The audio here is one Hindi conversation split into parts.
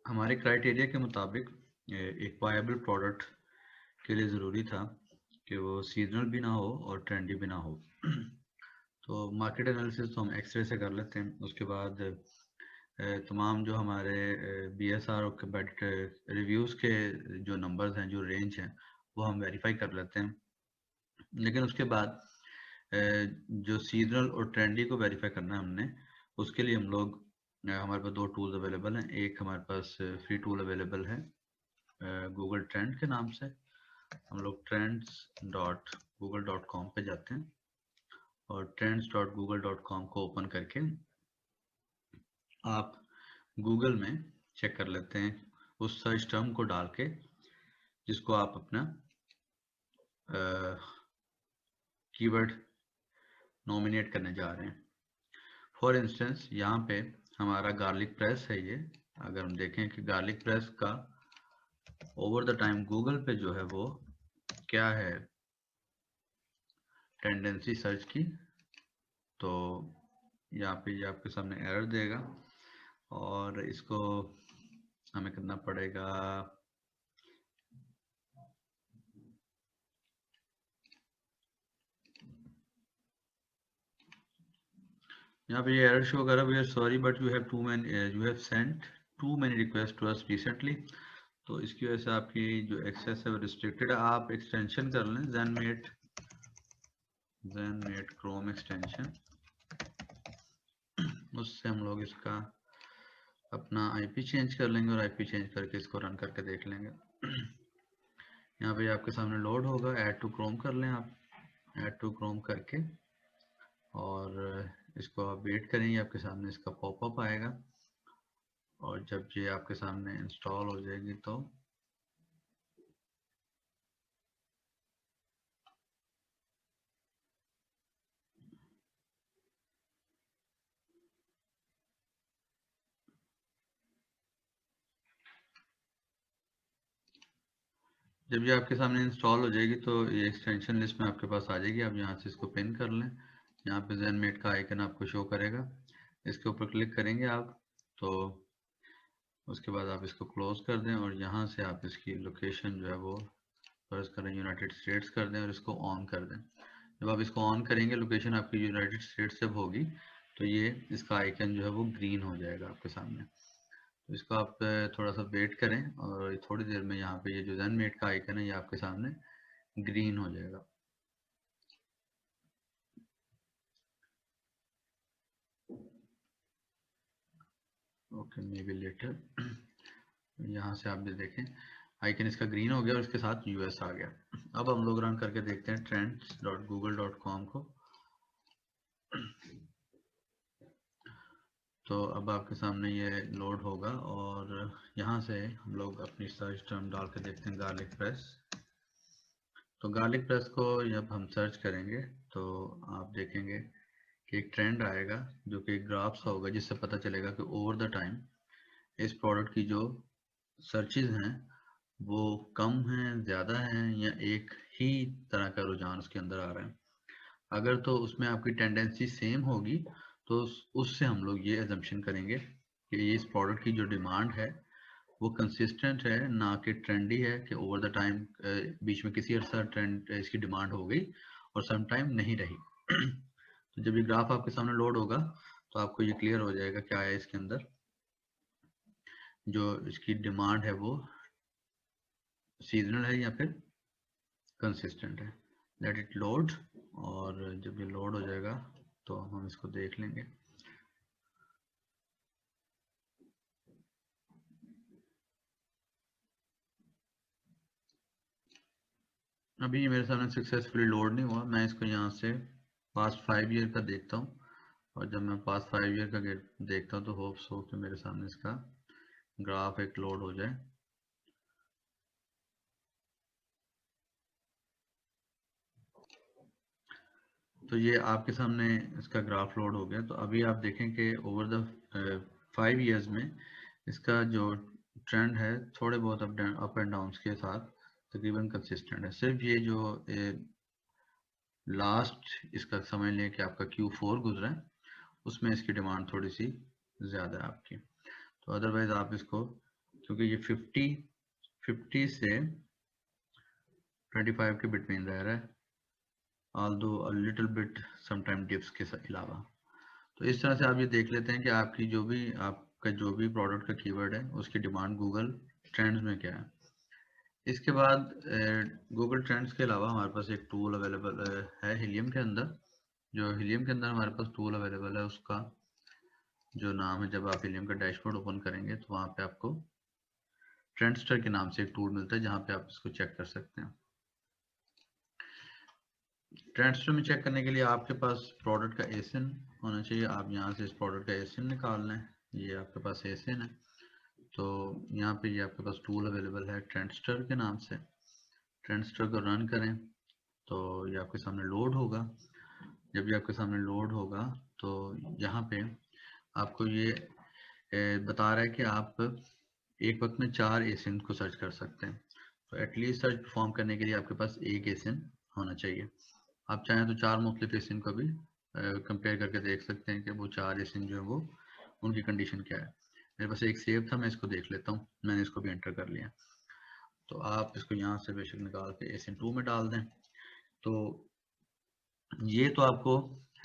हमारे क्राइटेरिया के मुताबिक एक वायबल प्रोडक्ट के लिए ज़रूरी था कि वो सीजनल भी ना हो और ट्रेंडी भी ना हो। तो मार्केट एनालिसिस तो हम एक्सरे से कर लेते हैं। उसके बाद तमाम जो हमारे BSR और कंपेटिटर रिव्यूज़ के जो नंबर्स हैं, जो रेंज हैं, वो हम वेरीफाई कर लेते हैं। लेकिन उसके बाद जो सीजनल और ट्रेंडी को वेरीफाई करना है हमने, उसके लिए हम लोग हमारे पास दो टूल्स अवेलेबल हैं। एक हमारे पास फ्री टूल अवेलेबल है गूगल ट्रेंड के नाम से। हम लोग trends.google.com पे जाते हैं और trends.google.com को ओपन करके आप गूगल में चेक कर लेते हैं उस सर्च टर्म को डाल के जिसको आप अपना कीवर्ड नॉमिनेट करने जा रहे हैं। फॉर इंस्टेंस यहाँ पे हमारा गार्लिक प्रेस है ये। अगर हम देखें कि गार्लिक प्रेस का ओवर द टाइम गूगल पे जो है वो क्या है टेंडेंसी सर्च की, तो यहाँ पे ये आपके सामने एरर देगा और इसको हमें करना पड़ेगा। यहाँ पे ये एरर शो कर रहा है, we are sorry but you have sent too many request to us recently. तो इसकी वजह से आपकी जो एक्सेस है वो रिस्ट्रिक्टेड है। आप एक्सटेंशन कर लें zenmate क्रोम एक्सटेंशन, उससे हम लोग इसका अपना आईपी चेंज कर लेंगे और आईपी चेंज करके इसको रन करके देख लेंगे। यहाँ पे आपके सामने लोड होगा, ऐड टू क्रोम कर लें आप। ऐड टू क्रोम करके और इसको आप वेट करेंगे, आपके सामने इसका पॉपअप आएगा और जब ये आपके सामने इंस्टॉल हो जाएगी तो जब ये आपके सामने इंस्टॉल हो जाएगी तो ये एक्सटेंशन लिस्ट में आपके पास आ जाएगी। आप यहाँ से इसको पिन कर लें। यहाँ पे zenmate का आइकन आपको शो करेगा, इसके ऊपर क्लिक करेंगे आप तो उसके बाद आप इसको क्लोज कर दें और यहाँ से आप इसकी लोकेशन जो है वो फर्ज करें यूनाइटेड स्टेट्स कर दें और इसको ऑन कर दें। जब आप इसको ऑन करेंगे, लोकेशन आपकी यूनाइटेड स्टेट्स जब होगी तो ये इसका आइकन जो है वो ग्रीन हो जाएगा आपके सामने। तो इसको आप थोड़ा सा वेट करें और थोड़ी देर में यहाँ पे ये जो zenmate का आइकन है ये आपके सामने ग्रीन हो जाएगा। Okay, maybe later. यहाँ से आप ये देखें आइकन इसका ग्रीन हो गया और इसके साथ यूएस आ गया। अब हम लोग रन करके देखते हैं trends.google.com को। तो अब आपके सामने ये लोड होगा और यहाँ से हम लोग अपनी सर्च टर्म डाल के देखते हैं गार्लिक प्रेस। तो गार्लिक प्रेस को जब हम सर्च करेंगे तो आप देखेंगे कि एक ट्रेंड आएगा जो कि ग्राफ्स होगा, जिससे पता चलेगा कि ओवर द टाइम इस प्रोडक्ट की जो सर्चेज हैं वो कम हैं, ज़्यादा हैं या एक ही तरह का रुझान उसके अंदर आ रहा है। अगर तो उसमें आपकी टेंडेंसी सेम होगी तो उससे हम लोग ये एजम्पशन करेंगे कि इस प्रोडक्ट की जो डिमांड है वो कंसिस्टेंट है, ना कि ट्रेंडी है कि ओवर द टाइम बीच में किसी अर्सा ट्रेंड इसकी डिमांड हो गई और सम टाइम नहीं रही। तो जब ये ग्राफ आपके सामने लोड होगा तो आपको ये क्लियर हो जाएगा क्या है इसके अंदर जो इसकी डिमांड है वो सीजनल है या फिर कंसिस्टेंट है। लेट इट लोड और जब ये लोड हो जाएगा तो हम इसको देख लेंगे। अभी ये मेरे सामने सक्सेसफुली लोड नहीं हुआ। मैं इसको यहाँ से पास्ट 5 ईयर का देखता हूँ और जब मैं पास्ट 5 ईयर का देखता हूँ तो होप्स हो कि मेरे सामने इसका ग्राफ एक लोड हो जाए। तो ये आपके सामने इसका ग्राफ लोड हो गया। तो अभी आप देखें कि ओवर द 5 ईयर्स में इसका जो ट्रेंड है थोड़े बहुत अप एंड डाउन के साथ तकरीबन कंसिस्टेंट है। सिर्फ ये जो लास्ट इसका समझ लें कि आपका Q4 गुजरा है उसमें इसकी डिमांड थोड़ी सी ज़्यादा है आपकी। तो अदरवाइज़ आप इसको क्योंकि ये 50 से 25 के बिटवीन रह रहा है, although a little bit sometime dips के अलावा। तो इस तरह से आप ये देख लेते हैं कि आपकी आपका जो भी प्रोडक्ट का कीवर्ड है उसकी डिमांड गूगल ट्रेंड्स में क्या है। इसके बाद गूगल ट्रेंड्स के अलावा हमारे पास एक टूल अवेलेबल है हीलियम के अंदर। जो हीलियम के अंदर हमारे पास टूल अवेलेबल है उसका जो नाम है, जब आप हीलियम का डैशबोर्ड ओपन करेंगे तो वहाँ पे आपको ट्रेंडस्टर के नाम से एक टूल मिलता है जहाँ पे आप इसको चेक कर सकते हैं। ट्रेंडस्टर में चेक करने के लिए आपके पास प्रोडक्ट का एसिन होना चाहिए। आप यहाँ से इस प्रोडक्ट का एसिन निकाल लें, ये आपके पास एसिन है। तो यहाँ पे ये आपके पास टूल अवेलेबल है ट्रेंडस्टर के नाम से। ट्रेंडस्टर को रन करें तो ये आपके सामने लोड होगा। जब ये आपके सामने लोड होगा तो यहाँ पे आपको ये बता रहा है कि आप एक वक्त में 4 एसिन को सर्च कर सकते हैं। तो एटलीस्ट सर्च परफॉर्म करने के लिए आपके पास एक एसिन होना चाहिए। आप चाहें तो 4 मुख्तलिफ एसिन को भी कंपेयर करके देख सकते हैं कि वो 4 एसिन जो है वो उनकी कंडीशन क्या है। मेरे पास एक सेव था, मैं इसको देख लेता हूँ। मैंने इसको भी एंटर कर लिया। तो आप इसको यहाँ से बेशक निकाल के एसिन 2 में डाल दें। तो ये तो आपको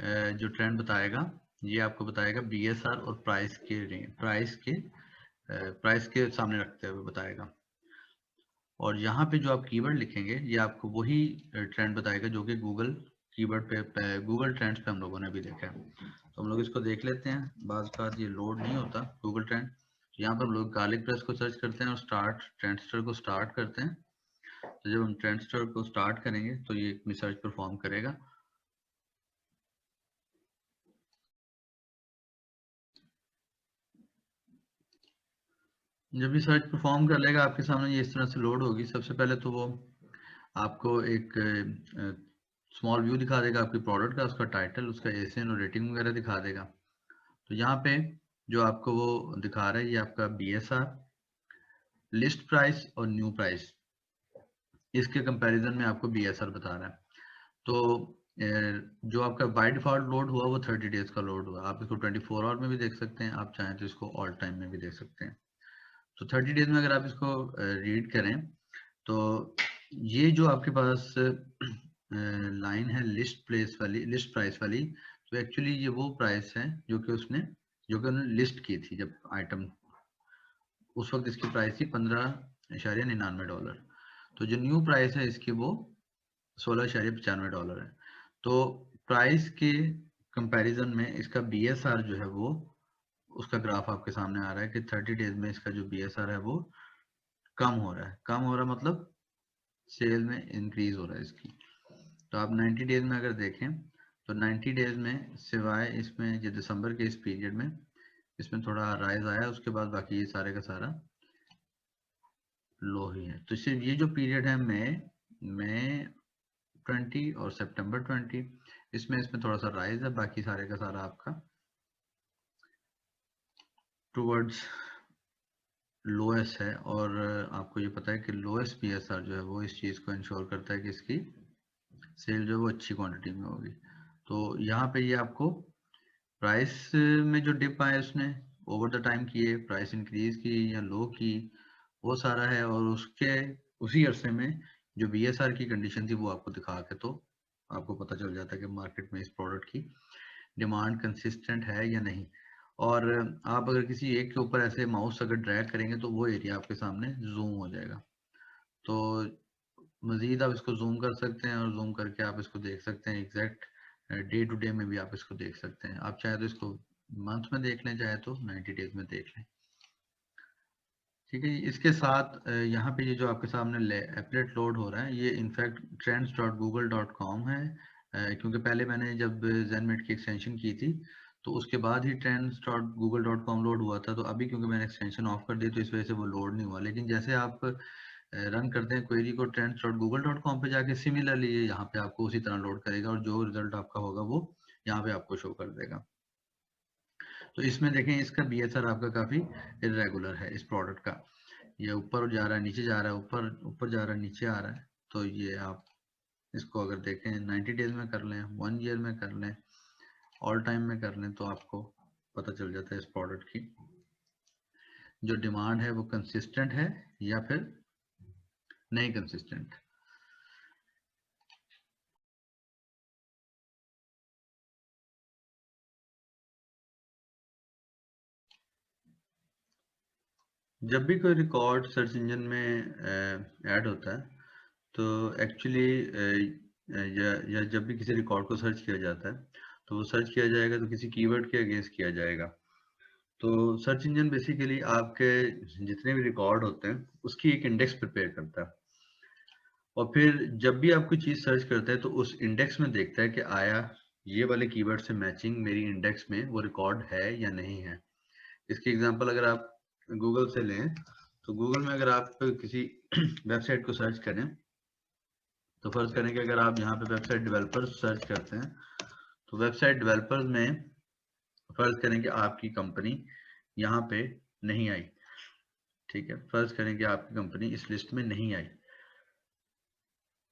जो ट्रेंड बताएगा, ये आपको बताएगा BSR और प्राइस के सामने रखते हुए बताएगा। और यहाँ पे जो आप कीवर्ड लिखेंगे ये आपको वही ट्रेंड बताएगा जो कि गूगल कीवर्ड पे गूगल ट्रेंड्स पे हम लोगों ने भी देखा है। तो हम लोग इसको देख लेते हैं। बाज़ बात ये लोड नहीं होता गूगल ट्रेंड। यहाँ पर हम लोग गार्लिक प्रेस को सर्च करते हैं और ट्रेंडस्टर को स्टार्ट करते हैं। तो जब हम ट्रेंडस्टर को स्टार्ट करेंगे तो ये अपनी सर्च परफॉर्म करेगा। जब ये सर्च परफॉर्म कर लेगा आपके सामने ये इस तरह से लोड होगी। सबसे पहले तो वो आपको एक स्मॉल व्यू दिखा देगा आपके प्रोडक्ट का, उसका टाइटल, उसका एसियन और रेटिंग वगैरह दिखा देगा। तो यहाँ पे जो आपको वो दिखा रहा है ये आपका BSR, लिस्ट प्राइस और न्यू प्राइस, इसके कंपैरिजन में आपको BSR बता रहा है। तो जो आपका बाय डिफॉल्ट लोड हुआ वो 30 डेज का लोड हुआ। आप इसको 24 आवर में भी देख सकते हैं, आप चाहें तो इसको ऑल टाइम में भी देख सकते हैं। तो 30 डेज में अगर आप इसको रीड करें तो ये जो आपके पास लाइन है लिस्ट प्राइस वाली, तो एक्चुअली ये वो प्राइस है जो कि उन्होंने लिस्ट की थी जब आइटम, उस वक्त इसकी प्राइस थी $15.99। तो जो न्यू प्राइस है इसकी वो $16.95 है। तो प्राइस के कंपैरिजन में इसका BSR जो है वो, उसका ग्राफ आपके सामने आ रहा है कि 30 डेज में इसका जो BSR है वो कम हो रहा है। कम हो रहा मतलब सेल में इंक्रीज हो रहा है इसकी। तो आप 90 डेज में अगर देखें तो 90 डेज में सिवाय इसमें जो दिसंबर के इस पीरियड में इसमें थोड़ा राइज आया, उसके बाद बाकी ये सारे का सारा लो ही है। तो सिर्फ ये जो पीरियड है मई 20 और सितंबर 20, इसमें थोड़ा सा राइज है, बाकी सारे का सारा आपका टुवर्ड्स लोएस्ट है। और आपको ये पता है कि लोएस्ट BSR जो है वो इस चीज़ को इंश्योर करता है कि इसकी सेल जो है वो अच्छी क्वांटिटी में होगी। तो यहाँ पे ये आपको प्राइस में जो डिप आए उसने ओवर द टाइम किए, प्राइस इंक्रीज की या लो की, वो सारा है। और उसके उसी अरसे में जो BSR की कंडीशन थी वो आपको दिखा के तो आपको पता चल जाता है कि मार्केट में इस प्रोडक्ट की डिमांड कंसिस्टेंट है या नहीं। और आप अगर किसी एक के ऊपर ऐसे माउस अगर ड्रैग करेंगे तो वो एरिया आपके सामने जूम हो जाएगा। तो मजीद आप इसको जूम कर सकते हैं और जूम करके आप इसको देख सकते हैं। एग्जैक्ट डे टू डे में भी आप इसको देख सकते हैं। आप चाहे तो इसको मंथ में देख लें, चाहे तो 90 डेज में देख लें। ठीक है जी। इसके साथ यहाँ पे ये जो आपके सामने एपलेट लोड हो रहा है ये इनफैक्ट trends.google.com है। क्योंकि पहले मैंने जब ज़ेनमेट की एक्सटेंशन की थी तो उसके बाद ही trends.google.com लोड हुआ था। तो अभी क्योंकि मैंने एक्सटेंशन ऑफ कर दी तो इस वजह से वो लोड नहीं हुआ। लेकिन जैसे आप रन करते हैं क्वेरी को trends.google.com पे जाके, सिमिलरली ये यहाँ पे आपको उसी तरह लोड करेगा और जो रिजल्ट आपका होगा वो यहाँ पे आपको शो कर देगा। तो इसमें देखें इसका BSR आपका काफ़ी इरेगुलर है इस प्रोडक्ट का। ये ऊपर जा रहा है, नीचे जा रहा है, ऊपर ऊपर जा रहा है, नीचे आ रहा है। तो ये आप इसको अगर देखें 90 डेज में कर लें, 1 ईयर में कर लें, ऑल टाइम में कर लें, तो आपको पता चल जाता है इस प्रोडक्ट की जो डिमांड है वो कंसिस्टेंट है या फिर नहीं कंसिस्टेंट। जब भी कोई रिकॉर्ड सर्च इंजन में ऐड होता है तो एक्चुअली या जब भी किसी रिकॉर्ड को सर्च किया जाता है तो वो सर्च किया जाएगा तो किसी कीवर्ड के अगेंस्ट किया जाएगा। तो सर्च इंजन बेसिकली आपके जितने भी रिकॉर्ड होते हैं उसकी एक इंडेक्स प्रिपेयर करता है और फिर जब भी आप कोई चीज़ सर्च करते हैं तो उस इंडेक्स में देखता है कि आया ये वाले कीवर्ड से मैचिंग मेरी इंडेक्स में वो रिकॉर्ड है या नहीं है। इसकी एग्जांपल अगर आप गूगल से लें तो गूगल में अगर आप किसी वेबसाइट को सर्च करें तो फर्ज करें कि अगर आप यहाँ पे वेबसाइट डेवलपर्स सर्च करते हैं तो वेबसाइट डेवलपर्स में फर्ज करें कि आपकी कंपनी यहाँ पे नहीं आई, ठीक है, फर्ज करें कि आपकी कंपनी इस लिस्ट में नहीं आई,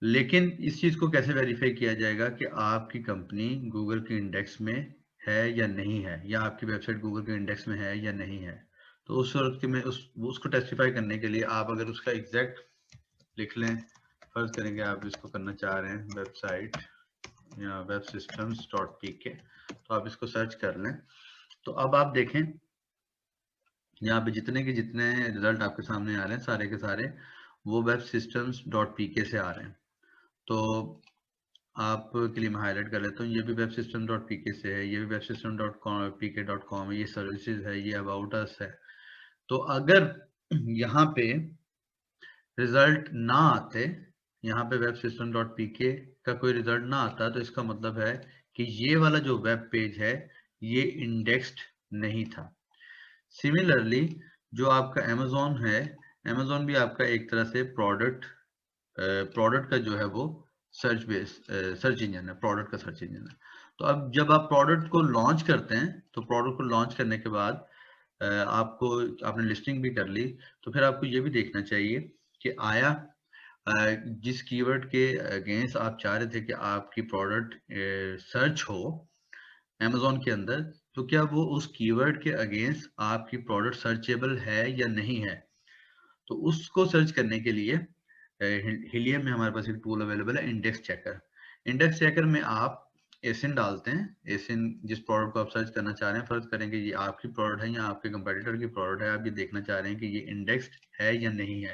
लेकिन इस चीज को कैसे वेरीफाई किया जाएगा कि आपकी कंपनी गूगल के इंडेक्स में है या नहीं है, या आपकी वेबसाइट गूगल के इंडेक्स में है या नहीं है। तो उस सूरत के में उसको टेस्टिफाई करने के लिए आप अगर उसका एग्जैक्ट लिख लें, फर्ज करेंगे आप इसको करना चाह रहे हैं वेबसाइट या वेब सिस्टम्स डॉट पीके, तो आप इसको सर्च कर लें। तो अब आप देखें यहाँ पे जितने के जितने रिजल्ट आपके सामने आ रहे हैं सारे के सारे वो वेब सिस्टम्स डॉट पीके से आ रहे हैं। तो आपके लिए मैं हाईलाइट कर लेता हूँ, ये भी वेब सिस्टम डॉट पीके से है, ये भी web system dot PK dot com है, ये सर्विसेज है, ये अबाउट अस है। तो अगर यहाँ पे रिजल्ट ना आते, यहाँ पे वेब सिस्टम डॉट पीके का कोई रिजल्ट ना आता तो इसका मतलब है कि ये वाला जो वेब पेज है ये इंडेक्स्ड नहीं था। सिमिलरली जो आपका अमेजोन है, अमेजोन भी आपका एक तरह से प्रोडक्ट का जो है वो सर्च इंजन है, प्रोडक्ट का सर्च इंजन है। तो अब जब आप प्रोडक्ट को लॉन्च करते हैं तो प्रोडक्ट को लॉन्च करने के बाद आपको आपने लिस्टिंग भी कर ली तो फिर आपको ये भी देखना चाहिए कि आया जिस कीवर्ड के अगेंस्ट आप चाह रहे थे कि आपकी प्रोडक्ट सर्च हो अमेजोन के अंदर, तो क्या वो उस कीवर्ड के अगेंस्ट आपकी प्रोडक्ट सर्चेबल है या नहीं है। तो उसको सर्च करने के लिए हिलियम में हमारे पास एक टूल अवेलेबल है इंडेक्स चेकर। इंडेक्स चेकर में आप एसिन डालते हैं, एसिन जिस प्रोडक्ट को आप सर्च करना चाह रहे हैं, फर्ज करेंगे ये आपकी प्रोडक्ट है या आपके कंपेटिटर की प्रोडक्ट है, आप ये देखना चाह रहे हैं कि ये इंडेक्स्ड है या नहीं है।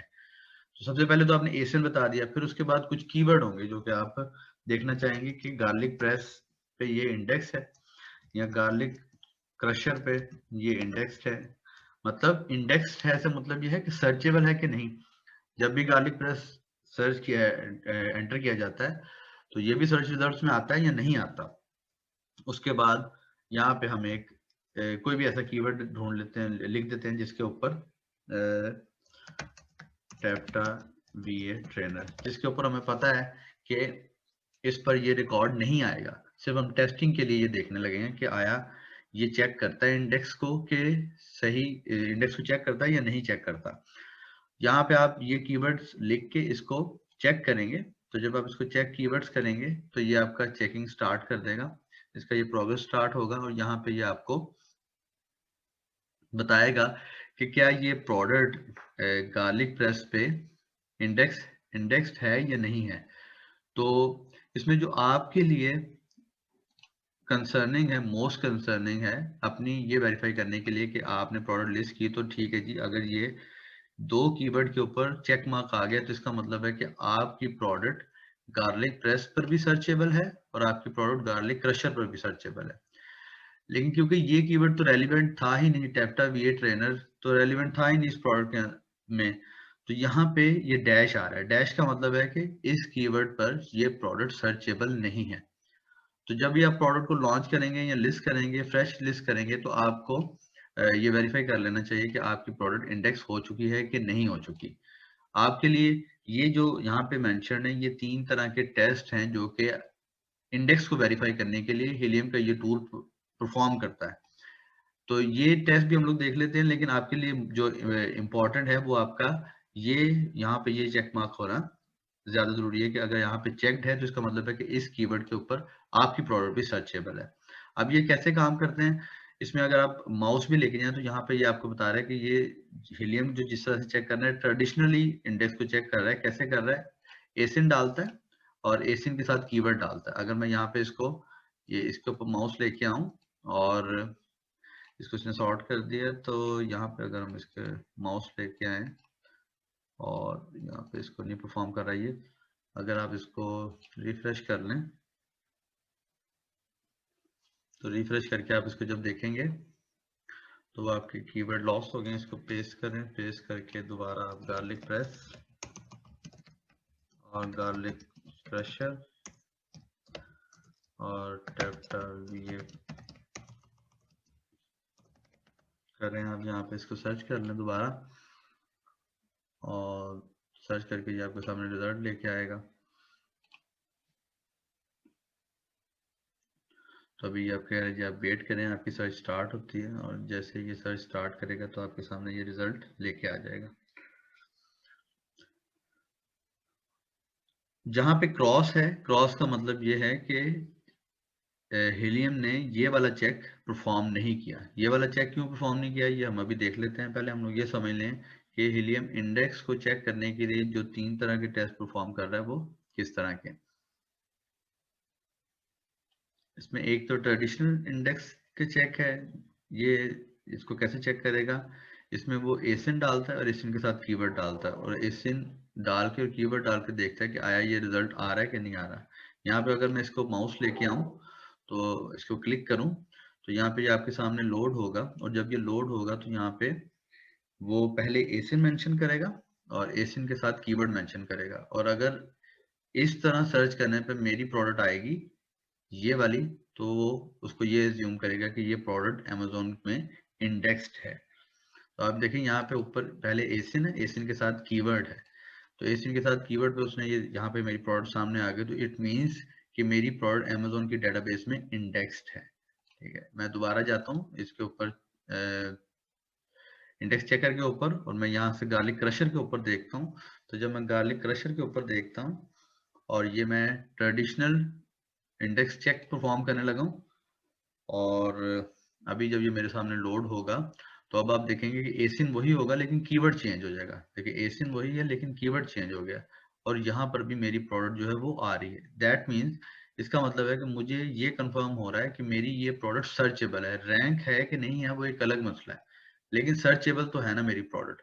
तो सबसे पहले तो आपने एसिन बता दिया, फिर उसके बाद कुछ कीवर्ड होंगे जो कि आप देखना चाहेंगे कि गार्लिक प्रेस पे ये इंडेक्स है या गार्लिक क्रशर पे ये इंडेक्स्ड है। मतलब इंडेक्स्ड है से मतलब ये है कि सर्चेबल है कि नहीं। जब भी गार्लिक प्रेस सर्च किया एंटर किया जाता है तो ये भी सर्च रिजल्ट्स में आता है या नहीं आता। उसके बाद यहाँ पे हम एक कोई भी ऐसा कीवर्ड ढूंढ लेते हैं, लिख देते हैं जिसके ऊपर टेप्टा वीए ट्रेनर, जिसके ऊपर हमें पता है कि इस पर ये रिकॉर्ड नहीं आएगा। सिर्फ हम टेस्टिंग के लिए ये देखने लगे हैं कि आया ये चेक करता है इंडेक्स को कि सही इंडेक्स को चेक करता है या नहीं चेक करता। यहाँ पे आप ये कीवर्ड्स लिख के इसको चेक करेंगे, तो जब आप इसको चेक कीवर्ड्स करेंगे तो ये आपका चेकिंग स्टार्ट कर देगा, इसका ये प्रोग्रेस स्टार्ट होगा और यहाँ पे ये आपको बताएगा कि क्या ये प्रोडक्ट गार्लिक प्रेस पे इंडेक्स्ड है या नहीं है। तो इसमें जो आपके लिए कंसर्निंग है, मोस्ट कंसर्निंग है अपनी ये वेरीफाई करने के लिए कि आपने प्रोडक्ट लिस्ट की तो ठीक है जी, अगर ये दो कीवर्ड के ऊपर चेक मार्क आ गया तो इसका मतलब है कि आपकी प्रोडक्ट गार्लिक प्रेस पर भी सर्चेबल है और आपकी प्रोडक्ट गार्लिक क्रशर पर भी सर्चेबल है। लेकिन क्योंकि ये कीवर्ड तो रेलिवेंट था ही नहीं, टेप्टा वीए ट्रेनर तो रेलिवेंट था ही नहीं इस प्रोडक्ट में, तो यहाँ पे ये डैश आ रहा है। डैश का मतलब है कि इस कीवर्ड पर ये प्रोडक्ट सर्चेबल नहीं है। तो जब भी आप प्रोडक्ट को लॉन्च करेंगे या लिस्ट करेंगे, फ्रेश लिस्ट करेंगे, तो आपको ये वेरीफाई कर लेना चाहिए कि आपकी प्रोडक्ट इंडेक्स हो चुकी है कि नहीं हो चुकी। आपके लिए ये जो यहाँ पे मेंशन है, ये 3 तरह के टेस्ट हैं जो कि इंडेक्स को वेरीफाई करने के लिए हिलियम का ये टूल परफॉर्म करता है। तो ये टेस्ट भी हम लोग देख लेते हैं, लेकिन आपके लिए जो इम्पोर्टेंट है वो आपका ये यहाँ पे ये चेक मार्क होना ज्यादा जरूरी है कि अगर यहाँ पे चेक्ड है तो इसका मतलब है कि इस कीवर्ड के ऊपर आपकी प्रोडक्ट भी सर्चेबल है। अब ये कैसे काम करते हैं, इसमें अगर आप माउस भी लेके जाएं तो यहाँ पे ये आपको बता रहा है कि ये हीलियम जो जिस तरह से चेक करना है, ट्रेडिशनली इंडेक्स को चेक कर रहा है। कैसे कर रहा है? एसिन डालता है और एसिन के साथ कीवर्ड डालता है। अगर मैं यहाँ पे इसके ऊपर माउस लेके आऊं और इसको इसने सॉर्ट कर दिया, तो यहाँ पे अगर हम इसके माउस लेके आए और यहाँ पे इसको नहीं परफॉर्म कर रहा है ये, अगर आप इसको रिफ्रेश कर लें तो रिफ्रेश करके आप इसको जब देखेंगे तो वो आपके कीवर्ड लॉस हो गए। इसको पेस्ट करें, पेस्ट करके दोबारा आप गार्लिक प्रेस और गार्लिक क्रशर और TapTap करें। आप यहाँ पे इसको सर्च कर लें दोबारा और सर्च करके ये आपके सामने रिजल्ट लेके आएगा। तो अभी आप कह रहे हैं जी आप वेट करें, आपकी सर्च स्टार्ट होती है और जैसे ये सर्च स्टार्ट करेगा तो आपके सामने ये रिजल्ट लेके आ जाएगा। जहां पे क्रॉस है, क्रॉस का मतलब ये है कि हीलियम ने ये वाला चेक परफॉर्म नहीं किया। ये वाला चेक क्यों परफॉर्म नहीं किया ये हम अभी देख लेते हैं। पहले हम लोग ये समझ लें कि हीलियम इंडेक्स को चेक करने के लिए जो 3 तरह के टेस्ट परफॉर्म कर रहा है वो किस तरह के। इसमें एक तो ट्रेडिशनल इंडेक्स के चेक है। ये इसको कैसे चेक करेगा? इसमें वो एसिन डालता है और एसिन के साथ कीवर्ड डालता है और एसिन डाल के और कीवर्ड डाल के देखता है कि आया ये रिजल्ट आ रहा है कि नहीं आ रहा। यहाँ पे अगर मैं इसको माउस लेके आऊं तो इसको क्लिक करूं तो यहाँ पे ये आपके सामने लोड होगा और जब ये लोड होगा तो यहाँ पे वो पहले एसिन मेंशन करेगा और एसिन के साथ कीवर्ड मेंशन करेगा। और अगर इस तरह सर्च करने पे मेरी प्रोडक्ट आएगी ये वाली, तो उसको ये एज्यूम करेगा कि ये प्रोडक्ट अमेजोन में इंडेक्स्ड है। तो आप देखें यहाँ पे ऊपर पहले एसिन है, एसिन के साथ कीवर्ड है। तो एसिन के साथ कीवर्ड पे उसने ये यहाँ पे मेरी प्रोडक्ट सामने आ गई, तो इट मींस कि मेरी प्रोडक्ट अमेजोन की डेटाबेस में इंडेक्स्ड है। ठीक है, मैं दोबारा जाता हूँ इसके ऊपर इंडेक्स चेकर के ऊपर और मैं यहाँ से गार्लिक क्रशर के ऊपर देखता हूँ। तो जब मैं गार्लिक क्रशर के ऊपर देखता हूँ और ये मैं ट्रेडिशनल इंडेक्स चेक परफॉर्म करने लगा हूँ और अभी जब ये मेरे सामने लोड होगा तो अब आप देखेंगे कि एसिन वही होगा लेकिन कीवर्ड चेंज हो जाएगा। देखिए एसिन वही है लेकिन कीवर्ड चेंज हो गया और यहाँ पर भी मेरी प्रोडक्ट जो है वो आ रही है। दैट मीन्स इसका मतलब है कि मुझे ये कंफर्म हो रहा है कि मेरी ये प्रोडक्ट सर्चेबल है। रैंक है कि नहीं है वो एक अलग मसला है, लेकिन सर्चेबल तो है ना मेरी प्रोडक्ट।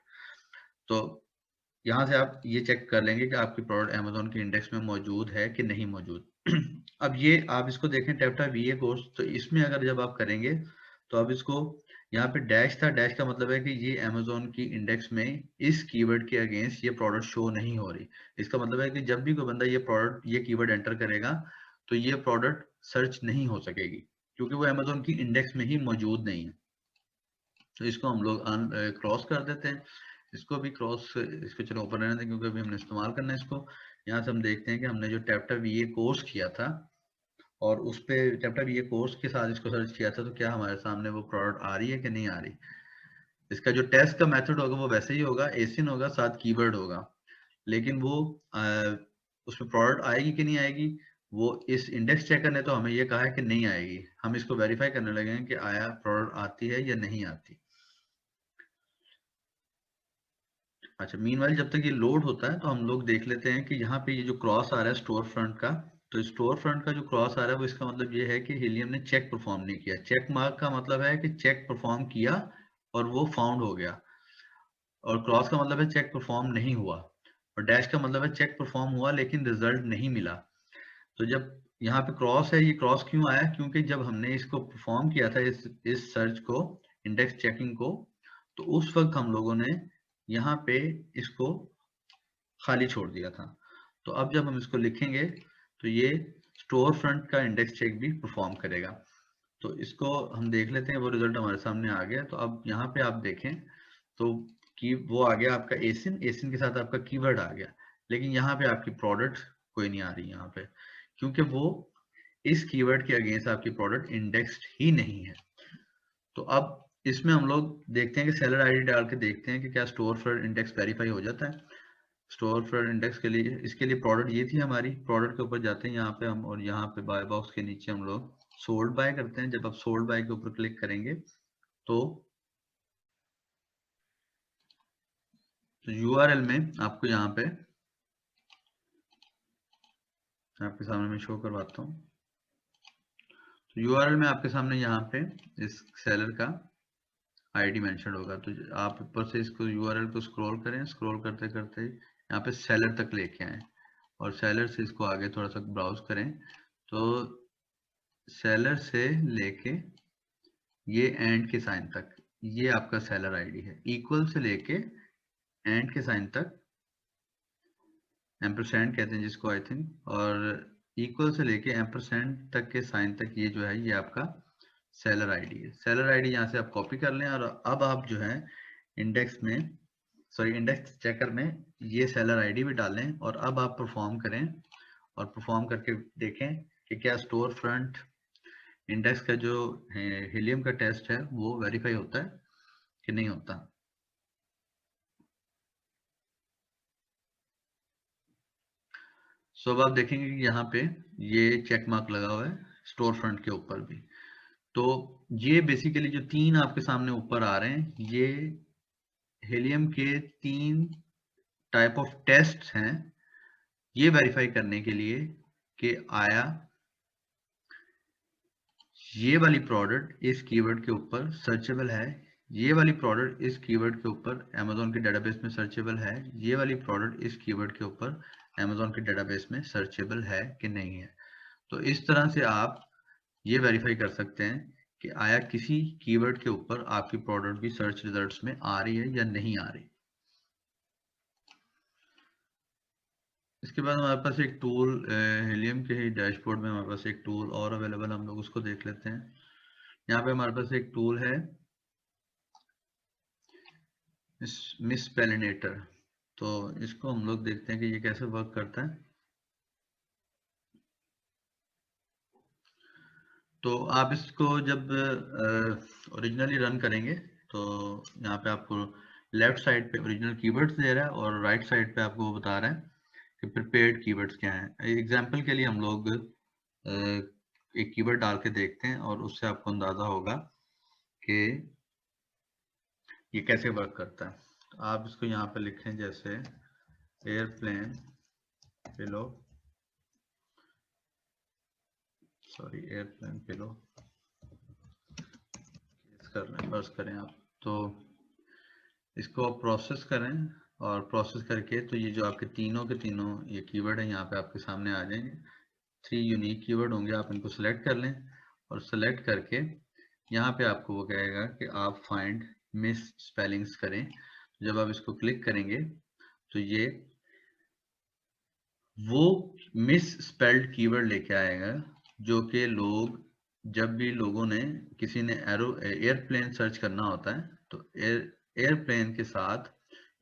तो यहाँ से आप ये चेक कर लेंगे कि आपकी प्रोडक्ट अमेजोन के इंडेक्स में मौजूद है कि नहीं मौजूद। अब ये आप इसको देखें TapTap VA कोर्स, तो इसमें अगर जब आप करेंगे तो अब इसको यहाँ पे डैश था, डैश का मतलब है कि ये अमेजोन की इंडेक्स में इस कीवर्ड के अगेंस्ट ये प्रोडक्ट शो नहीं हो रही। इसका मतलब है कि जब भी कोई बंदा ये कीवर्ड एंटर करेगा तो ये प्रोडक्ट सर्च नहीं हो सकेगी क्योंकि वो अमेजोन की इंडेक्स में ही मौजूद नहीं है। तो इसको हम लोग क्रॉस कर देते हैं। इसको भी क्रॉस, इसको चलो ऊपर रहने दें क्योंकि अभी हमने इस्तेमाल करना है इसको। यहाँ से हम देखते हैं कि हमने जो TapTap VA कोर्स किया था और उस पे TapTap VA कोर्स के साथ इसको सर्च किया था तो क्या हमारे सामने वो प्रोडक्ट आ रही है कि नहीं आ रही। इसका जो टेस्ट का मेथड होगा वो वैसे ही होगा, एसिन होगा साथ कीवर्ड होगा, लेकिन वो उसमें प्रोडक्ट आएगी कि नहीं आएगी वो इस इंडेक्स चेकर ने तो हमें ये कहा है कि नहीं आएगी। हम इसको वेरीफाई करने लगे हैं कि आया प्रोडक्ट आती है या नहीं आती। अच्छा, मीनवाइल जब तक ये लोड होता है तो हम लोग देख लेते हैं कि यहाँ पे ये जो क्रॉस आ रहा है स्टोर फ्रंट का, तो स्टोर फ्रंट का जो क्रॉस आ रहा है वो इसका मतलब ये है कि हीलियम ने चेक परफॉर्म नहीं किया। चेक मार्क का मतलब है कि चेक परफॉर्म किया और वो फाउंड हो गया, और क्रॉस का मतलब है चेक परफॉर्म नहीं हुआ, और डैश का मतलब है चेक परफॉर्म हुआ लेकिन रिजल्ट नहीं मिला। तो जब यहाँ पे क्रॉस है, ये क्रॉस क्यों आया? क्योंकि जब हमने इसको परफॉर्म किया था इस सर्च को, इंडेक्स चेकिंग को, तो उस वक्त हम लोगों ने यहाँ पे इसको खाली छोड़ दिया था। तो अब जब हम इसको लिखेंगे तो ये स्टोर फ्रंट का इंडेक्स चेक भी परफॉर्म करेगा। तो इसको हम देख लेते हैं, वो रिजल्ट हमारे सामने आ गया। तो अब यहाँ पे आप देखें तो कि वो आ गया आपका एसिन, एसिन के साथ आपका कीवर्ड आ गया, लेकिन यहाँ पे आपकी प्रोडक्ट कोई नहीं आ रही यहाँ पे क्योंकि वो इस कीवर्ड के अगेंस्ट आपकी प्रोडक्ट इंडेक्स्ड ही नहीं है। तो अब इसमें हम लोग देखते हैं कि सेलर आईडी डाल के देखते हैं कि क्या स्टोर फ्रंट इंडेक्स वेरीफाई हो जाता है। स्टोर फ्रंट इंडेक्स के लिए, इसके लिए प्रोडक्ट ये थी हमारी, प्रोडक्ट के ऊपर जाते हैं यहाँ पे हम और यहाँ पे बाय बॉक्स के नीचे हम लोग सोल्ड बाय करते हैं, जब आप सोल्ड बाय के ऊपर क्लिक करेंगे तो URL में आपको यहाँ पे आपके सामने मैं शो करवाता हूँ। तो URL में आपके सामने यहाँ पे इस सेलर का आईडी मेंशन होगा। तो आप ऊपर से इसको URL को स्क्रॉल करें, स्क्रॉल करते करते यहाँ पे सेलर तक लेके आए और सेलर से इसको आगे थोड़ा सा ब्राउज करें। तो सेलर से लेके ये एंड के साइन तक ये आपका सेलर आईडी है। इक्वल से लेके एंड के साइन तक, एम्परसेंड कहते हैं जिसको आई थिंक, और इक्वल से लेके एम्परसेंड तक के साइन तक ये जो है ये आपका सेलर आईडी है। सेलर आईडी यहाँ से आप कॉपी कर लें और अब आप जो है इंडेक्स चेकर में ये सेलर आईडी भी डालें और अब आप परफॉर्म करें और परफॉर्म करके देखें कि क्या स्टोर फ्रंट इंडेक्स का जो हीलियम का टेस्ट है वो वेरीफाई होता है कि नहीं होता। सो अब आप देखेंगे कि यहाँ पे ये चेक मार्क लगा हुआ है स्टोर फ्रंट के ऊपर भी। तो ये बेसिकली जो तीन आपके सामने ऊपर आ रहे हैं ये हीलियम के 3 टाइप ऑफ टेस्ट हैं, ये वेरीफाई करने के लिए कि आया ये वाली प्रोडक्ट इस कीवर्ड के ऊपर सर्चेबल है, ये वाली प्रोडक्ट इस कीवर्ड के ऊपर अमेज़न के डेटाबेस में सर्चेबल है, ये वाली प्रोडक्ट इस कीवर्ड के ऊपर अमेज़न के डेटाबेस में सर्चेबल है कि नहीं है। तो इस तरह से आप ये वेरीफाई कर सकते हैं कि आया किसी कीवर्ड के ऊपर आपकी प्रोडक्ट भी सर्च रिजल्ट्स में आ रही है या नहीं आ रही। इसके बाद हमारे पास एक टूल हीलियम के ही डैशबोर्ड में हमारे पास एक टूल और अवेलेबल, हम लोग उसको देख लेते हैं। यहाँ पे हमारे पास एक टूल है मिसस्पेलिनेटर। तो इसको हम लोग देखते हैं कि ये कैसे वर्क करता है। तो आप इसको जब ओरिजिनली रन करेंगे तो यहाँ पे आपको लेफ्ट साइड पे ओरिजिनल कीवर्ड्स दे रहा है और राइट साइड पे आपको बता रहा है कि प्रिपेयर्ड कीवर्ड्स क्या हैं। एग्जांपल के लिए हम लोग एक कीवर्ड डाल के देखते हैं और उससे आपको अंदाजा होगा कि ये कैसे वर्क करता है। तो आप इसको यहाँ पे लिखें जैसे एयरप्लेन पिलो, एयरप्लेन पिलो कर लें, बस करें आप। तो इसको आप प्रोसेस करें और प्रोसेस करके तो ये जो आपके तीनों के तीनों ये कीवर्ड है यहाँ पे आपके सामने आ जाएंगे। 3 यूनिक कीवर्ड होंगे, आप इनको सिलेक्ट कर लें और सिलेक्ट करके यहाँ पे आपको वो कहेगा कि आप फाइंड मिस स्पेलिंग्स करें। जब आप इसको क्लिक करेंगे तो ये वो मिस स्पेल्ड कीवर्ड लेके आएगा जो कि लोग जब भी लोगों ने किसी ने एयरप्लेन सर्च करना होता है तो एयरप्लेन के साथ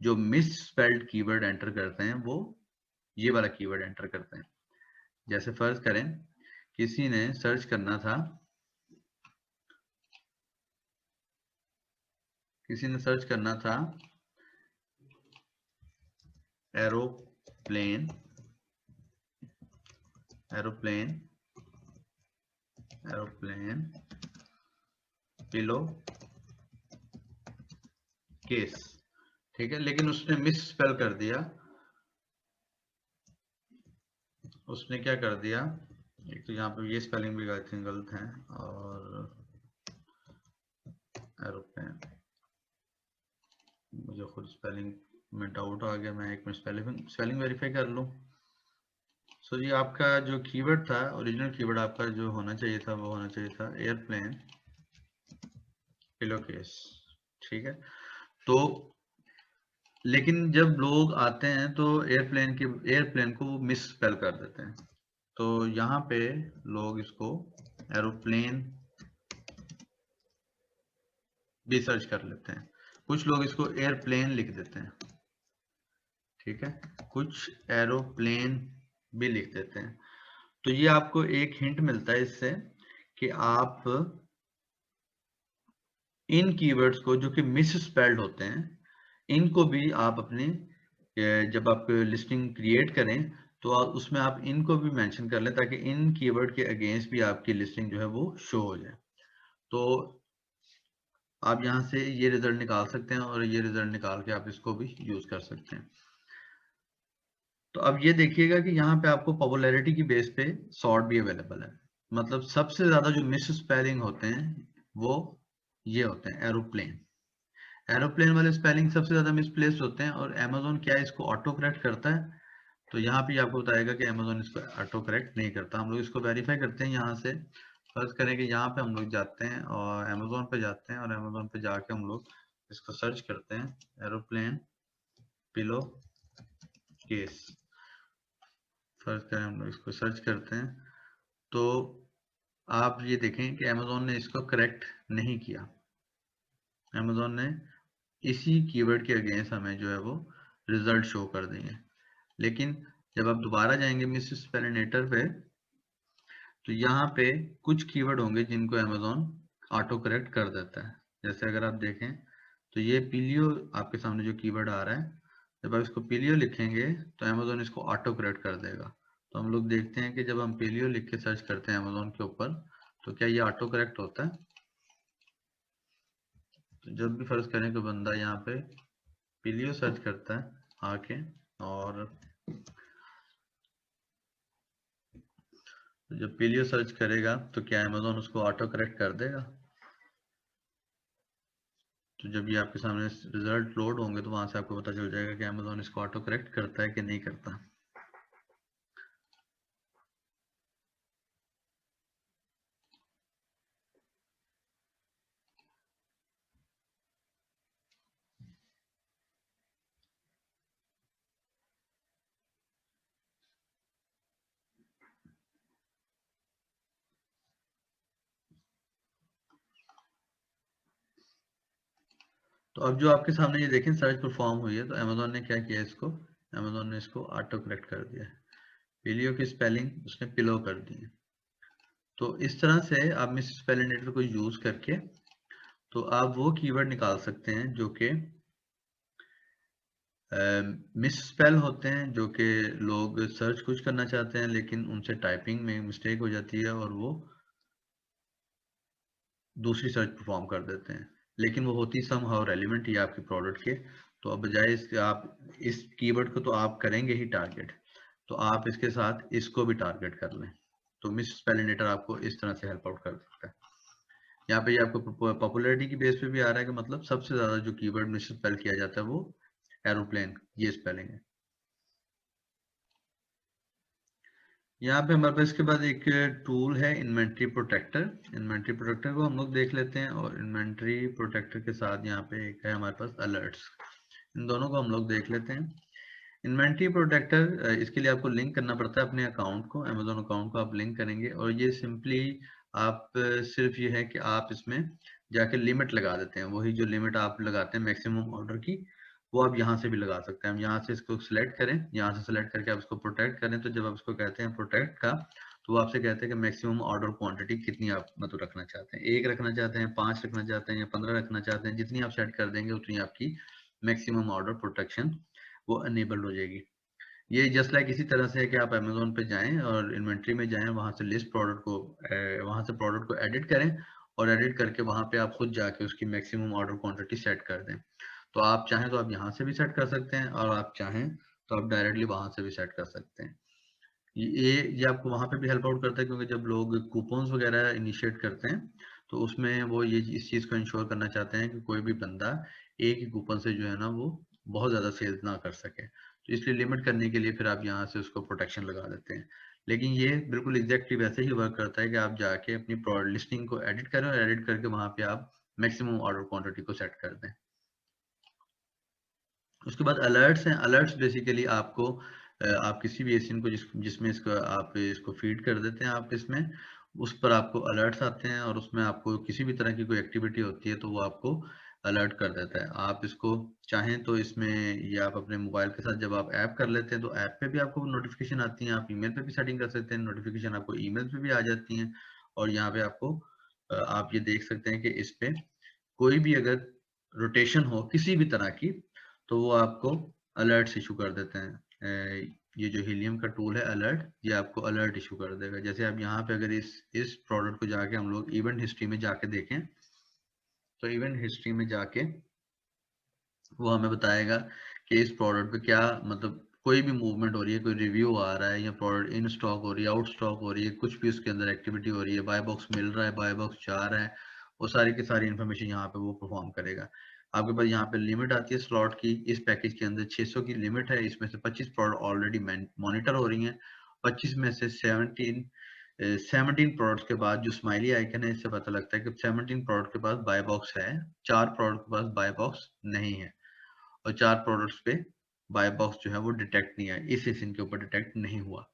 जो मिस स्पेल्ड कीवर्ड एंटर करते हैं वो ये वाला कीवर्ड एंटर करते हैं। जैसे फर्ज करें किसी ने सर्च करना था, एरोप्लेन पिलो केस, ठीक है, लेकिन उसने मिस स्पेल कर दिया। उसने क्या कर दिया, एक तो यहाँ पे ये स्पेलिंग भी आई थिंक गलत है और एरोप्लेन, मुझे खुद स्पेलिंग में डाउट आ गया, मैं एक मिनट स्पेलिंग वेरीफाई कर लूँ। सो जी आपका जो कीवर्ड था, ओरिजिनल कीवर्ड आपका जो होना चाहिए था वो होना चाहिए था एयरप्लेन पिलो केस, ठीक है। तो लेकिन जब लोग आते हैं तो एयरप्लेन को वो मिस स्पेल कर देते हैं। तो यहाँ पे लोग इसको एरोप्लेन भी सर्च कर लेते हैं, कुछ लोग इसको एयरप्लेन लिख देते हैं, ठीक है, कुछ एरोप्लेन भी लिख देते हैं। तो ये आपको एक हिंट मिलता है इससे कि आप इन कीवर्ड्स को जो कि मिस स्पेल्ड होते हैं इनको भी आप अपने जब आप लिस्टिंग क्रिएट करें तो उसमें आप इनको भी मेंशन कर लें ताकि इन कीवर्ड के अगेंस्ट भी आपकी लिस्टिंग जो है वो शो हो जाए। तो आप यहाँ से ये रिजल्ट निकाल सकते हैं और ये रिजल्ट निकाल के आप इसको भी यूज कर सकते हैं। तो अब ये देखिएगा कि यहाँ पे आपको पॉपुलैरिटी की बेस पे सॉर्ट भी अवेलेबल है। मतलब सबसे ज्यादा जो मिस स्पेलिंग होते हैं वो ये होते हैं एरोप्लेन। एरोप्लेन वाले स्पेलिंग सबसे ज्यादा मिसप्लेस्ड होते हैं और Amazon क्या इसको ऑटो करेक्ट करता है। तो यहाँ पे आपको बताएगा कि Amazon इसको ऑटो करेक्ट नहीं करता। हम लोग इसको वेरीफाई करते हैं यहाँ से। फर्ज करें कि यहाँ पे हम लोग जाते हैं और Amazon पे जाते हैं और Amazon पे जाके हम लोग इसको सर्च करते हैं एरोप्लेन पिलो केस। फर्ज करें हम लोग इसको सर्च करते हैं तो आप ये देखें कि Amazon ने इसको करेक्ट नहीं किया। Amazon ने इसी कीवर्ड के अगेंस्ट हमें जो है वो रिजल्ट शो कर देंगे। लेकिन जब आप दोबारा जाएंगे मिस स्पेलिनेटर पे तो यहाँ पे कुछ कीवर्ड होंगे जिनको Amazon ऑटो करेक्ट कर देता है। जैसे अगर आप देखें तो ये पीलियो आपके सामने जो कीवर्ड आ रहा है, जब आप इसको पीलियो लिखेंगे तो Amazon इसको ऑटो करेक्ट कर देगा। तो हम लोग देखते हैं कि जब हम पीलियो लिख के सर्च करते हैं Amazon के ऊपर तो क्या ये ऑटो करेक्ट होता है। तो जब भी फर्ज करें कि बंदा यहाँ पे पीलियो सर्च करता है आके और जब पीलियो सर्च करेगा तो क्या Amazon उसको ऑटो करेक्ट कर देगा। तो जब ये आपके सामने रिजल्ट लोड होंगे तो वहां से आपको पता चल जाएगा कि Amazon इसको ऑटो करेक्ट करता है कि नहीं करता। तो अब जो आपके सामने ये देखें सर्च परफॉर्म हुई है तो Amazon ने क्या किया इसको, Amazon ने इसको ऑटो करेक्ट कर दिया है। पिलियो की स्पेलिंग उसने पिलो कर दी है। तो इस तरह से आप मिस स्पेलिनेटर को यूज करके तो आप वो कीवर्ड निकाल सकते हैं जो कि मिस स्पेल होते हैं, जो कि लोग सर्च कुछ करना चाहते हैं लेकिन उनसे टाइपिंग में मिस्टेक हो जाती है और वो दूसरी सर्च परफॉर्म कर देते हैं, लेकिन वो होती समहाउ रेलिवेंट ही आपके प्रोडक्ट के। तो अब बजाय इसके आप इस कीवर्ड को तो आप करेंगे ही टारगेट, तो आप इसके साथ इसको भी टारगेट कर लें। तो मिस स्पेलिनेटर आपको इस तरह से हेल्प आउट कर सकता है। यहाँ पे ये आपको पॉपुलैरिटी की बेस पे भी आ रहा है कि मतलब सबसे ज्यादा जो कीवर्ड मिस स्पेल किया जाता है वो एरोप्लेन ये स्पेलिंग है। यहाँ पे हमारे पास इसके बाद एक टूल है इन्वेंट्री प्रोटेक्टर। इन्वेंट्री प्रोटेक्टर को हम लोग देख लेते हैं और इन्वेंट्री प्रोटेक्टर के साथ यहाँ पे एक है हमारे पास अलर्ट्स। इन दोनों को हम लोग देख लेते हैं। इन्वेंट्री प्रोटेक्टर इसके लिए आपको लिंक करना पड़ता है अपने अकाउंट को, अमेजोन अकाउंट को आप लिंक करेंगे और ये सिंपली आप सिर्फ ये है कि आप इसमें जाके लिमिट लगा देते हैं। वही जो लिमिट आप लगाते हैं मैक्सिमम ऑर्डर की वो आप यहाँ से भी लगा सकते हैं। हम यहाँ से इसको सिलेक्ट करें, यहाँ से सिलेक्ट करके आप इसको प्रोटेक्ट करें तो जब आप इसको कहते हैं प्रोटेक्ट का तो वो आपसे कहते हैं कि मैक्सिमम ऑर्डर क्वांटिटी कितनी आप मतलब रखना चाहते हैं, 1 रखना चाहते हैं, 5 रखना चाहते हैं या 15 रखना चाहते हैं। जितनी आप सेट कर देंगे उतनी आपकी मैक्सिमम ऑर्डर प्रोटेक्शन वो अनेबल हो जाएगी। ये जस्ट लाइक इसी तरह से है कि आप अमेजोन पे जाएं और इन्वेंट्री में जाएं, वहां से लिस्ट प्रोडक्ट को वहां से प्रोडक्ट को एडिट करें और एडिट करके वहां पे आप खुद जाके उसकी मैक्सिमम ऑर्डर क्वांटिटी सेट कर दें। तो आप चाहें तो आप यहाँ से भी सेट कर सकते हैं और आप चाहें तो आप डायरेक्टली वहां से भी सेट कर सकते हैं। ये आपको वहां पे भी हेल्प आउट करता है क्योंकि जब लोग कूपन्स वगैरह इनिशिएट करते हैं तो उसमें वो ये इस चीज को इंश्योर करना चाहते हैं कि कोई भी बंदा एक ही कूपन से जो है ना वो बहुत ज्यादा सेल्स ना कर सके। तो इसलिए लिमिट करने के लिए फिर आप यहाँ से उसको प्रोटेक्शन लगा देते हैं। लेकिन ये बिल्कुल एग्जैक्टली वैसे ही वर्क करता है कि आप जाके अपनी प्रोडक्ट लिस्टिंग को एडिट करें और एडिट करके वहां पे आप मैक्सिमम ऑर्डर क्वांटिटी को सेट कर दें। उसके बाद अलर्ट्स हैं। अलर्ट्स बेसिकली आपको आप किसी भी एसियन को जिसमें इसको आप इसको फीड कर देते हैं आप इसमें उस पर आपको अलर्ट्स आते हैं और उसमें आपको किसी भी तरह की कोई एक्टिविटी होती है तो वो आपको अलर्ट कर देता है। आप इसको चाहें तो इसमें ये आप अपने मोबाइल के साथ जब आप ऐप कर लेते हैं तो ऐप पे भी आपको नोटिफिकेशन आती है। आप ईमेल पे भी सेटिंग कर सकते हैं, नोटिफिकेशन आपको ईमेल पे भी आ जाती हैं। और यहाँ पे आपको आप ये देख सकते हैं कि इस पे कोई भी अगर रोटेशन हो किसी भी तरह की तो वो आपको अलर्ट्स इशू कर देते हैं। ये जो हीलियम का टूल है अलर्ट, ये आपको अलर्ट इशू कर देगा। जैसे आप यहाँ पे अगर इस प्रोडक्ट को जाके हम लोग इवेंट हिस्ट्री में जाके देखें, तो इवेंट हिस्ट्री में जाके वो हमें बताएगा कि इस प्रोडक्ट पे क्या मतलब कोई भी मूवमेंट हो रही है, कोई रिव्यू आ रहा है, या प्रोडक्ट इन स्टॉक हो रही है, आउट स्टॉक हो रही है, कुछ भी उसके अंदर एक्टिविटी हो रही है, बाय बॉक्स मिल रहा है, बाय बॉक्स जा रहा है, वो सारी की सारी इन्फॉर्मेशन यहाँ पे वो परफॉर्म करेगा। आपके पास यहाँ पे लिमिट आती है स्लॉट की, इस पैकेज के अंदर 600 की लिमिट है, इसमें से 25 प्रोडक्ट ऑलरेडी मॉनिटर हो रही हैं, 25 में से 17 प्रोडक्ट्स के बाद जो स्माइली आइकन है, इससे पता लगता है कि 17 प्रोडक्ट के पास बाय बॉक्स है, 4 प्रोडक्ट के पास बाय बॉक्स नहीं है, और 4 प्रोडक्ट्स पे बाय बॉक्स जो है वो डिटेक्ट नहीं है, इस सेशन के ऊपर डिटेक्ट नहीं हुआ।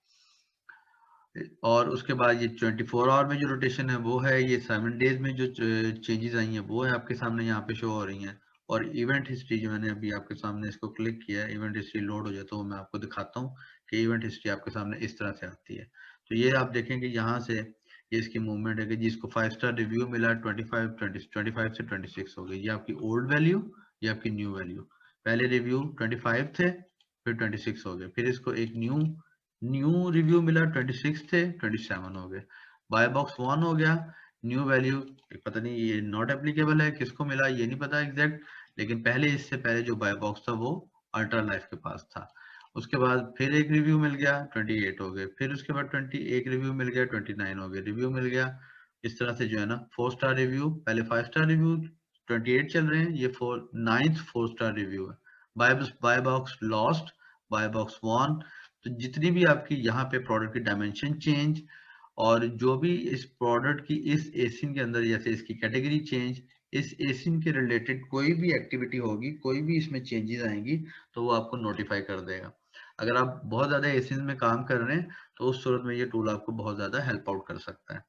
और उसके बाद ये 24 आवर में जो रोटेशन है वो है, ये 7 डेज में जो चेंजेस आई हैं वो है आपके सामने यहाँ पे शो हो रही हैं। और इवेंट हिस्ट्री जो मैंने अभी आपके सामने इसको क्लिक किया है, इवेंट हिस्ट्री लोड हो जाए तो मैं आपको दिखाता हूँ कि इवेंट हिस्ट्री आपके सामने इस तरह से आती है। तो ये आप देखेंगे यहाँ से ये इसकी मूवमेंट है कि जिसको 5 स्टार रिव्यू मिला 25 से 26 हो गई, ये आपकी ओल्ड वैल्यू, ये आपकी न्यू वैल्यू। पहले रिव्यू 25 थे, फिर 26 हो गए, फिर इसको एक न्यू रिव्यू मिला 26 थे, 27 हो गए, बाय बॉक्स 1 हो गया, न्यू वैल्यू पता नहीं ये नॉट एप्लीकेबल है, किसको मिला ये नहीं पता एग्जैक्ट, लेकिन पहले इससे पहले जो बाय बॉक्स था वो अल्ट्रा लाइफ के पास था। उसके बाद फिर एक रिव्यू मिल गया 28 हो गए, फिर उसके बाद 21 रिव्यू मिल गया 29 हो गए, रिव्यू मिल गया। इस तरह से जो है ना 4 स्टार रिव्यू, पहले 5 स्टार रिव्यू 28 चल रहे हैं, ये 9th 4 स्टार रिव्यू है। Buy box lost, buy box won. तो जितनी भी आपकी यहाँ पे प्रोडक्ट की डायमेंशन चेंज, और जो भी इस प्रोडक्ट की इस एसिन के अंदर जैसे इसकी कैटेगरी चेंज, इस एसिन के रिलेटेड कोई भी एक्टिविटी होगी, कोई भी इसमें चेंजेस आएंगी तो वो आपको नोटिफाई कर देगा। अगर आप बहुत ज्यादा एसिन में काम कर रहे हैं तो उस सूरत में ये टूल आपको बहुत ज्यादा हेल्प आउट कर सकता है।